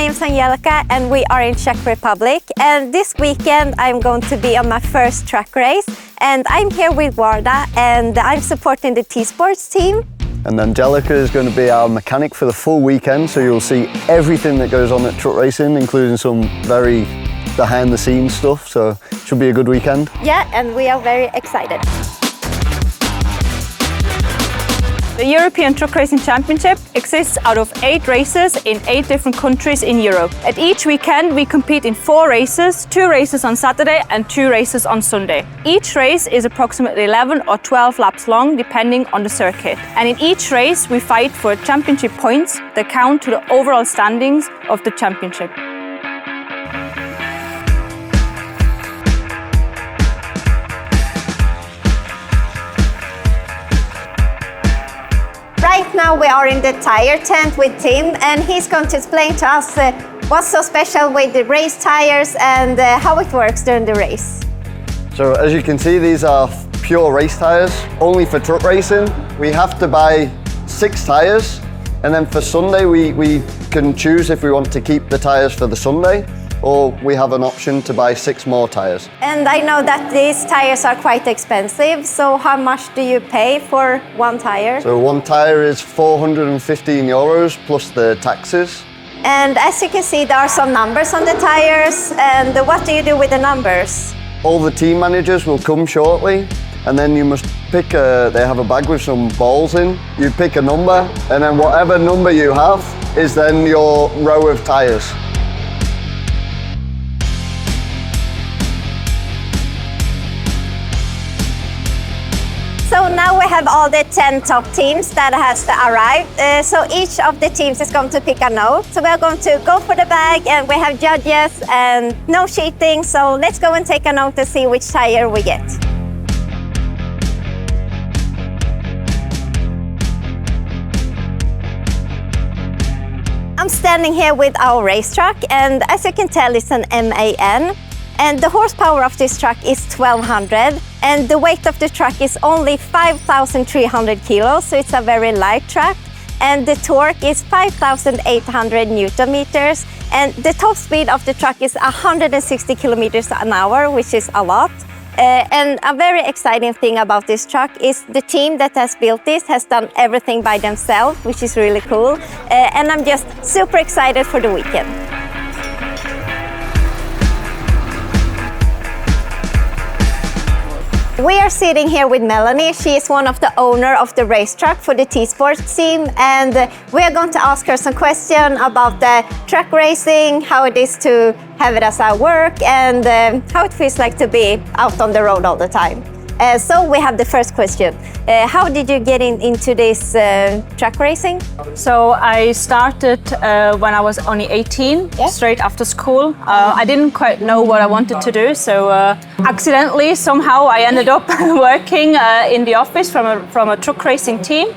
name is Angelica and we are in Czech Republic. And this weekend I'm going to be on my first track race. And I'm here with VARTA and I'm supporting the T-Sports team. And Angelica is going to be our mechanic for the full weekend, so you'll see everything that goes on at truck racing, including some very behind the scenes stuff, so it should be a good weekend. Yeah, and we are very excited. The European Truck Racing Championship exists out of 8 races in 8 different countries in Europe. At each weekend we compete in 4 races, 2 races on Saturday and 2 races on Sunday. Each race is approximately 11 or 12 laps long depending on the circuit. And in each race we fight for championship points that count to the overall standings of the championship. Right now we are in the tire tent with Tim and he's going to explain to us what's so special with the race tires and how it works during the race. So as you can see, these are pure race tires, only for truck racing. We have to buy 6 tires, and then for Sunday we can choose if we want to keep the tires for the Sunday, or we have an option to buy 6 more tires. And I know that these tires are quite expensive, so how much do you pay for one tire? So one tire is €415 plus the taxes. And as you can see, there are some numbers on the tires, and what do you do with the numbers? All the team managers will come shortly, and then you must pick they have a bag with some balls in. You pick a number, and then whatever number you have is then your row of tires. So now we have all the 10 top teams that has arrived. So each of the teams is going to pick a note. So we are going to go for the bag and we have judges and no cheating. So let's go and take a note to see which tire we get. I'm standing here with our race truck and as you can tell it's an MAN. And the horsepower of this truck is 1200 and the weight of the truck is only 5,300 kilos, so it's a very light truck. And the torque is 5,800 Newton meters and the top speed of the truck is 160 kilometers an hour, which is a lot. And a very exciting thing about this truck is the team that has built this has done everything by themselves, which is really cool. And I'm just super excited for the weekend. We are sitting here with Melanie. She is one of the owner of the race truck for the T-Sports team, and we are going to ask her some questions about the truck racing, how it is to have it as our work, and how it feels like to be out on the road all the time. So we have the first question. How did you get into this truck racing? So I started when I was only 18, straight after school. I didn't quite know what I wanted to do, so accidentally somehow I ended up working in the office from a truck racing team.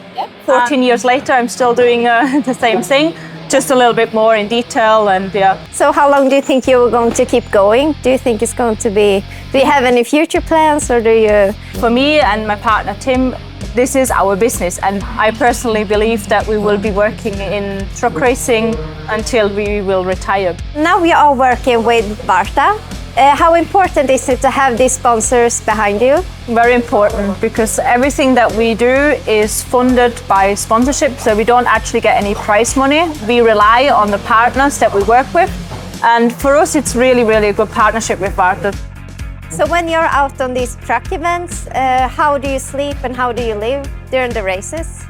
14 years later I'm still doing the same thing, just a little bit more in detail and yeah. So how long do you think you're going to keep going? Do you think it's going to be, do you have any future plans or do you? For me and my partner Tim, this is our business and I personally believe that we will be working in truck racing until we will retire. Now we are working with VARTA. How important is it to have these sponsors behind you? Very important because everything that we do is funded by sponsorship, so we don't actually get any prize money. We rely on the partners that we work with, and for us it's really a good partnership with VARTA. So when you're out on these truck events, how do you sleep and how do you live during the races?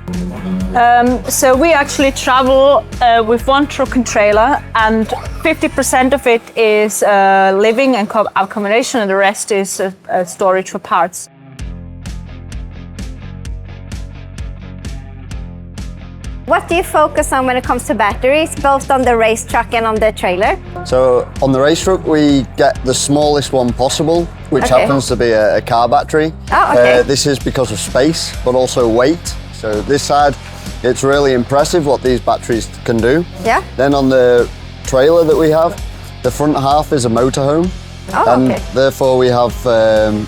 So we actually travel with one truck and trailer, and 50% of it is living and accommodation, and the rest is storage for parts. What do you focus on when it comes to batteries, both on the race truck and on the trailer? So on the race truck we get the smallest one possible, which happens to be a car battery. Oh, okay. This is because of space, but also weight. So this side, it's really impressive what these batteries can do. Yeah. Then on the trailer that we have, the front half is a motorhome. Oh, and okay. therefore we have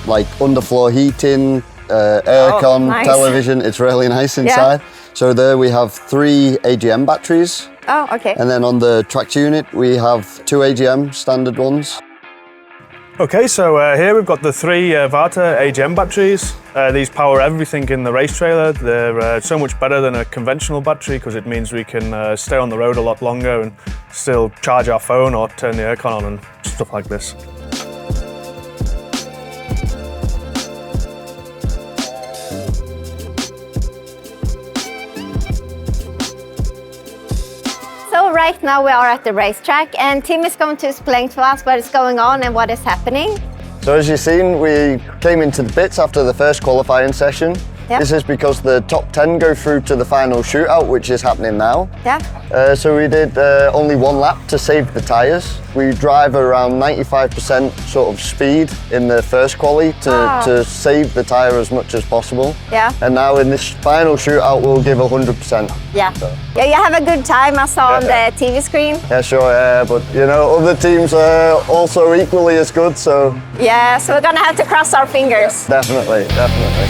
like underfloor heating, aircon, nice. television. It's really nice inside. Yeah. So there we have 3 AGM batteries, Oh, okay. And then on the track unit, we have 2 AGM standard ones. Okay, so here we've got the 3 VARTA AGM batteries. These power everything in the race trailer. They're so much better than a conventional battery because it means we can stay on the road a lot longer and still charge our phone or turn the aircon on and stuff like this. So right now we are at the racetrack and Tim is going to explain to us what is going on and what is happening. So as you've seen, we came into the pits after the first qualifying session. Yep. This is because the top 10 go through to the final shootout, which is happening now. Yeah. So we did only 1 lap to save the tyres. We drive around 95% sort of speed in the first quali to save the tyre as much as possible. Yeah. And now in this final shootout, we'll give 100%. Yeah. So. Yeah, you have a good time, I saw on the TV screen. Yeah, sure, but you know, other teams are also equally as good, so. Yeah, so we're gonna have to cross our fingers. Definitely, definitely.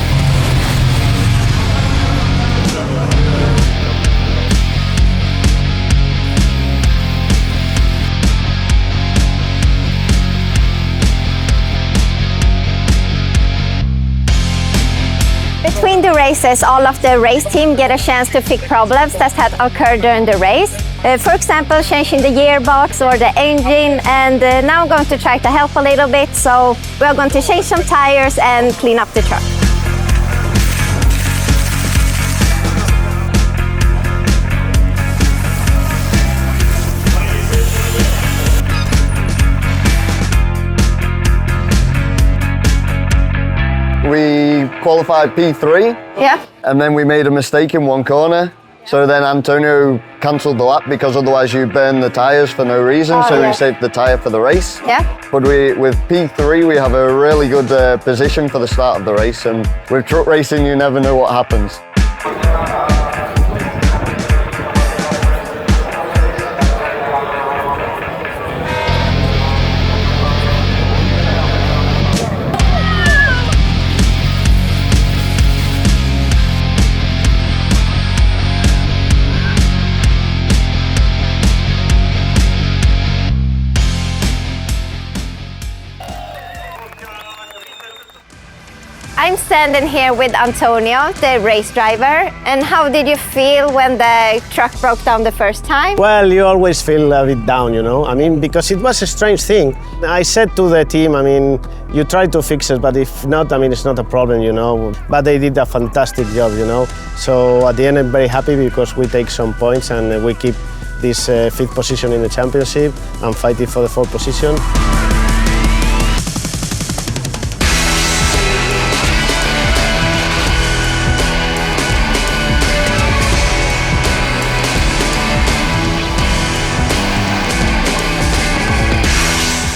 Between the races, all of the race team get a chance to fix problems that had occurred during the race. For example, changing the gearbox or the engine, and now I'm going to try to help a little bit. So we're going to change some tires and clean up the truck. We qualified P3. Yeah. And then we made a mistake in 1 corner. So then Antonio cancelled the lap because otherwise you burn the tyres for no reason. So yeah. we saved the tyre for the race. Yeah. But with P3, we have a really good position for the start of the race. And with truck racing, you never know what happens. I'm standing here with Antonio, the race driver. And how did you feel when the truck broke down the first time? Well, you always feel a bit down, you know. I mean, because it was a strange thing. I said to the team, I mean, you try to fix it, but if not, I mean, it's not a problem, you know. But they did a fantastic job, you know. So at the end, I'm very happy because we take some points and we keep this 5th position in the championship and fighting for the 4th position.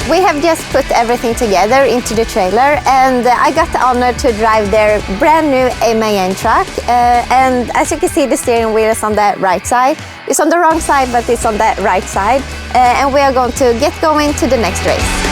We have just put everything together into the trailer, and I got the honor to drive their brand new MAN truck. And as you can see, the steering wheel is on the right side. It's on the wrong side, but it's on the right side. And we are going to get going to the next race.